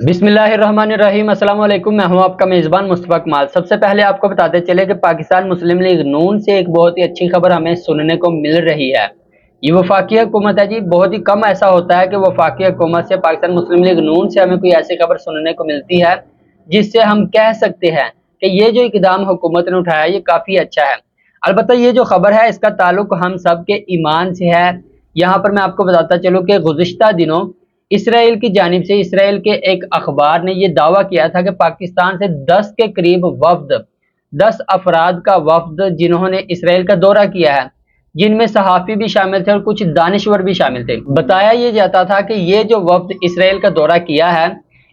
बिस्मिल्लाहिर्रहमानिर्रहीम। अस्सलाम वालेकुम। मैं हूं आपका मेज़बान मुस्तफ़ा कमाल। सबसे पहले आपको बताते चले कि पाकिस्तान मुस्लिम लीग नून से एक बहुत ही अच्छी खबर हमें सुनने को मिल रही है। ये वफाकी हुकूमत है जी। बहुत ही कम ऐसा होता है कि वफाकी हुकूमत से, पाकिस्तान मुस्लिम लीग नून से हमें कोई ऐसी खबर सुनने को मिलती है जिससे हम कह सकते हैं कि ये जो इक़दाम हुकूमत ने उठाया ये काफ़ी अच्छा है। अलबत्ता ये जो खबर है इसका ताल्लुक हम सब के ईमान से है। यहाँ पर मैं आपको बताता चलूँ कि गुज़िश्ता दिनों इसराइल की जानिब से, इसराइल के एक अखबार ने यह दावा किया था कि पाकिस्तान से 10 के करीब वफ्द, 10 अफराद का वफ्द जिन्होंने इसराइल का दौरा किया है, जिनमें सहाफ़ी भी शामिल थे और कुछ दानिश्वर भी शामिल थे। बताया यह जाता था कि ये जो वफ्द इसराइल का दौरा किया है,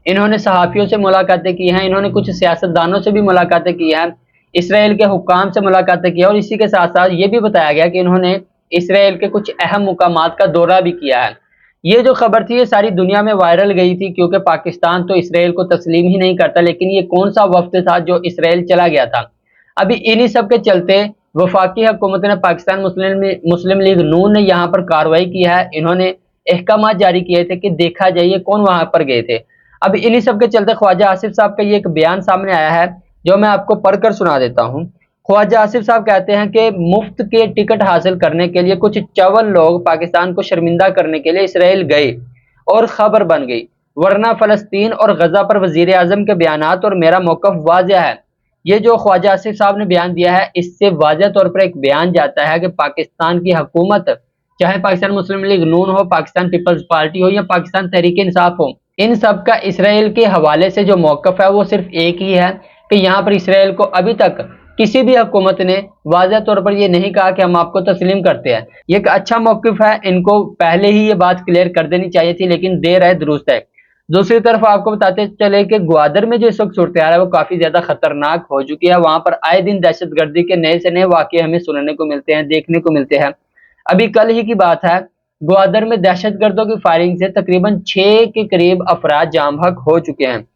इन्होंने सहाफ़ियों से मुलाकातें की हैं, इन्होंने कुछ सियासतदानों से भी मुलाकातें की हैं, इसराइल के हुक्काम से मुलाकातें की हैं, और इसी के साथ साथ ये भी बताया गया कि इन्होंने इसराइल के कुछ अहम मुकामात का दौरा भी किया है। ये जो खबर थी ये सारी दुनिया में वायरल गई थी, क्योंकि पाकिस्तान तो इसराइल को तस्लीम ही नहीं करता, लेकिन ये कौन सा वफ्द था जो इसराइल चला गया था। अभी इन्हीं सब के चलते वफाकी हुकूमत ने, पाकिस्तान मुस्लिम लीग नून ने यहाँ पर कार्रवाई की है। इन्होंने अहकाम जारी किए थे कि देखा जाइए कौन वहां पर गए थे। अब इन्हीं सब के चलते ख्वाजा आसिफ साहब का ये एक बयान सामने आया है जो मैं आपको पढ़कर सुना देता हूँ। ख्वाजा आसिफ साहब कहते हैं कि मुफ्त के टिकट हासिल करने के लिए कुछ चवल लोग पाकिस्तान को शर्मिंदा करने के लिए इसराइल गए और खबर बन गई, वरना फलस्तीन और गजा पर वजीर आजम के बयानात और मेरा मौक़िफ़ वाज़ेह है। ये जो ख्वाजा आसिफ साहब ने बयान दिया है, इससे वाज़ेह तौर पर एक बयान जाता है कि पाकिस्तान की हुकूमत, चाहे पाकिस्तान मुस्लिम लीग नून हो, पाकिस्तान पीपल्स पार्टी हो या पाकिस्तान तहरीक इंसाफ हो, इन सब का इसराइल के हवाले से जो मौक़िफ़ है वो सिर्फ एक ही है कि यहाँ पर इसराइल को अभी तक किसी भी हुकूमत ने वाज़ेह तौर पर ये नहीं कहा कि हम आपको तस्लीम करते हैं। ये एक अच्छा मौक़िफ़ है, इनको पहले ही ये बात क्लियर कर देनी चाहिए थी, लेकिन देर है दुरुस्त है। दूसरी तरफ आपको बताते चले कि ग्वादर में जो इस वक्त सूरत हाल है वो काफ़ी ज़्यादा खतरनाक हो चुकी है। वहाँ पर आए दिन दहशतगर्दी के नए से नए वाक़े हमें सुनने को मिलते हैं, देखने को मिलते हैं। अभी कल ही की बात है, ग्वादर में दहशतगर्दों की फायरिंग से तकरीबन 6 के करीब अफराद जाम बहक हो चुके हैं।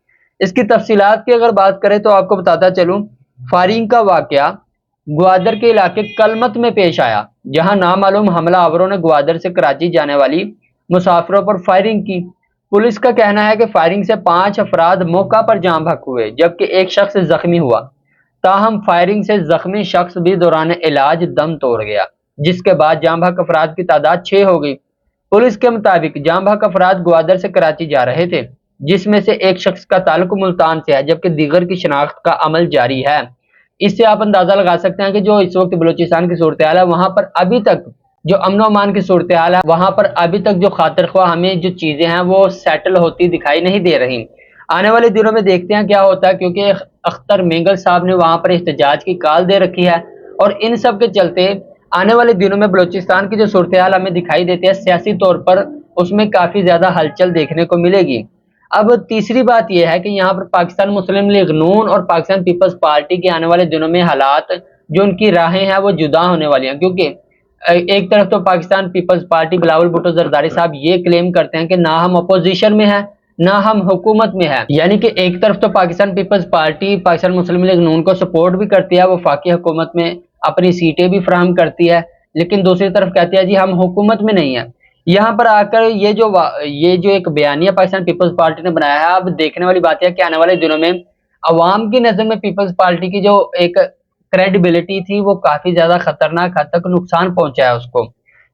इसकी तफसीलात की अगर बात करें तो आपको बताता चलूँ, फायरिंग का वाकया ग्वादर के इलाके कलमत में पेश आया, जहां नामालूम हमलावरों ने ग्वादर से कराची जाने वाली मुसाफिरों पर फायरिंग की। पुलिस का कहना है कि फायरिंग से 5 अफराद मौका पर जाम बहक हुए, जबकि एक शख्स जख्मी हुआ। ताहम फायरिंग से जख्मी शख्स भी दौरान इलाज दम तोड़ गया, जिसके बाद जाम बहक अफराद की तादाद 6 हो गई। पुलिस के मुताबिक जाम बहक अफराद ग्वादर से कराची जा रहे थे, जिसमें से एक शख्स का ताल्लुक मुल्तान से है, जबकि दीगर की शनाख्त का अमल जारी है। इससे आप अंदाजा लगा सकते हैं कि जो इस वक्त बलूचिस्तान की सूरत हाल है, वहां पर अभी तक जो अमन अमान की सूरत हाल है, वहां पर अभी तक जो खातिर ख्वाह हमें जो चीजें हैं वो सेटल होती दिखाई नहीं दे रही। आने वाले दिनों में देखते हैं क्या होता है, क्योंकि अख्तर मेंगल साहब ने वहां पर एहतजाज की काल दे रखी है, और इन सब के चलते आने वाले दिनों में बलूचिस्तान की जो सूरत हाल हमें दिखाई देती है सियासी तौर पर, उसमें काफी ज्यादा हलचल देखने को मिलेगी। अब तीसरी बात यह है कि यहाँ पर पाकिस्तान मुस्लिम लीग नून और पाकिस्तान पीपल्स पार्टी के आने वाले दिनों में हालात, जो उनकी राहें हैं वो जुदा होने वाली हैं। क्योंकि एक तरफ तो पाकिस्तान पीपल्स पार्टी बिलावल भुट्टो जरदारी साहब ये क्लेम करते हैं कि ना हम अपोजिशन में हैं ना हम हुकूमत में हैं, यानी कि एक तरफ तो पाकिस्तान पीपल्स पार्टी पाकिस्तान मुस्लिम लीग नून को सपोर्ट भी करती है, वफाकी हुकूमत में अपनी सीटें भी फराहम करती है, लेकिन दूसरी तरफ कहती है जी हम हुकूमत में नहीं है। यहाँ पर आकर ये जो एक बयानिया पाकिस्तान पीपल्स पार्टी ने बनाया है, अब देखने वाली बात है कि आने वाले दिनों में अवाम की नजर में पीपल्स पार्टी की जो एक क्रेडिबिलिटी थी वो काफी ज्यादा खतरनाक हद तक नुकसान पहुंचा है उसको।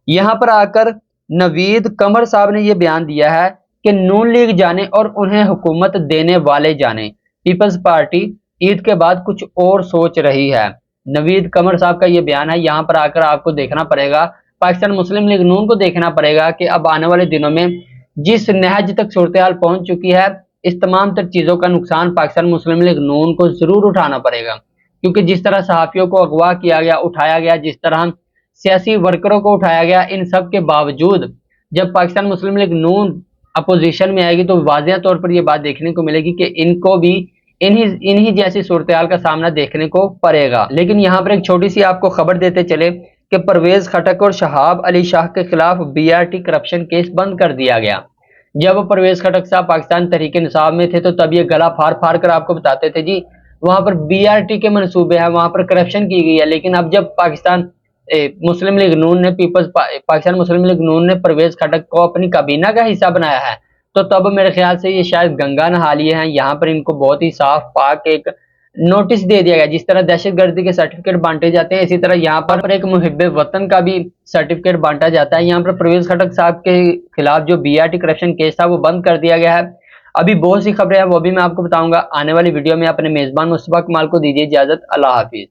यहाँ पर आकर नवीद कमर साहब ने यह बयान दिया है कि नून लीग जाने और उन्हें हुकूमत देने वाले जाने, पीपल्स पार्टी ईद के बाद कुछ और सोच रही है। नवीद कमर साहब का यह बयान है। यहाँ पर आकर आपको देखना पड़ेगा, पाकिस्तान मुस्लिम लीग नून को देखना पड़ेगा कि अब आने वाले दिनों में जिस नहज तक सूरत हाल पहुंच चुकी है, इस तमाम तर चीज़ों का नुकसान पाकिस्तान मुस्लिम लीग नून को ज़रूर उठाना पड़ेगा। क्योंकि जिस तरह सहाफ़ियों को अगवा किया गया, उठाया गया, जिस तरह सियासी वर्करों को उठाया गया, इन सब के बावजूद जब पाकिस्तान मुस्लिम लीग नून अपोजिशन में आएगी तो वाज़ेह तौर पर यह बात देखने को मिलेगी कि इनको भी इन्हीं जैसी सूरत हाल का सामना देखने को पड़ेगा। लेकिन यहाँ पर एक छोटी सी आपको खबर देते चले कि परवेज खटक और शहाब अली शाह के खिलाफ बीआरटी करप्शन केस बंद कर दिया गया। जब परवेज खटक साहब पाकिस्तान तहरीक इंसाफ में थे तो तब ये गला फाड़ फाड़ कर आपको बताते थे जी वहां पर बीआरटी के मंसूबे हैं, वहां पर करप्शन की गई है। लेकिन अब जब पाकिस्तान मुस्लिम लीग नून ने पाकिस्तान मुस्लिम लीग नून ने परवेज खटक को अपनी काबीना का हिस्सा बनाया है, تو تب میرے خیال سے یہ شاید گنگا نہا لیے ہیں. یہاں پر ان کو بہت ہی صاف پاک ایک نوٹس دے دیا گیا. جس طرح دہشت گردی کے سرٹیفکیٹ بانٹے جاتے ہیں اسی طرح یہاں پر ایک محب وطن کا بھی سرٹیفکیٹ بانٹا جاتا ہے. یہاں پر پرویز خٹک صاحب کے خلاف جو BRT کرپشن کیس تھا وہ بند کر دیا گیا ہے. ابھی بہت سی خبریں ہیں وہ بھی میں آپ کو بتاؤں گا آنے والی ویڈیو میں. اپنے میزبان مصطفیٰ کمال کو دیجیے اجازت. اللہ حافظ.